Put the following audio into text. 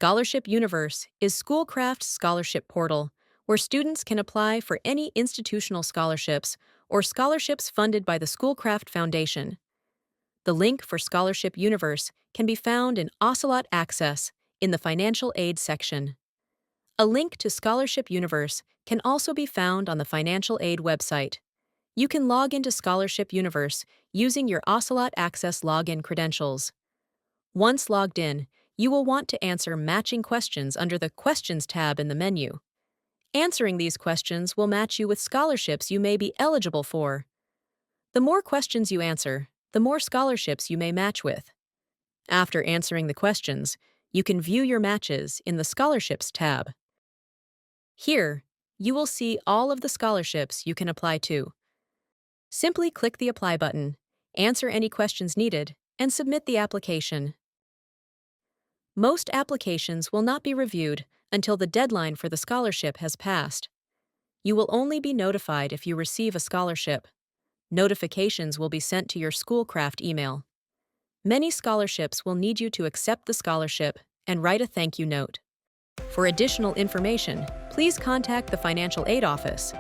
Scholarship Universe is Schoolcraft's scholarship portal where students can apply for any institutional scholarships or scholarships funded by the Schoolcraft Foundation. The link for Scholarship Universe can be found in Ocelot Access in the Financial Aid section. A link to Scholarship Universe can also be found on the Financial Aid website. You can log into Scholarship Universe using your Ocelot Access login credentials. Once logged in, you will want to answer matching questions under the Questions tab in the menu. Answering these questions will match you with scholarships you may be eligible for. The more questions you answer, the more scholarships you may match with. After answering the questions, you can view your matches in the Scholarships tab. Here, you will see all of the scholarships you can apply to. Simply click the Apply button, answer any questions needed, and submit the application. Most applications will not be reviewed until the deadline for the scholarship has passed. You will only be notified if you receive a scholarship. Notifications will be sent to your Schoolcraft email. Many scholarships will need you to accept the scholarship and write a thank you note. For additional information, please contact the Financial Aid Office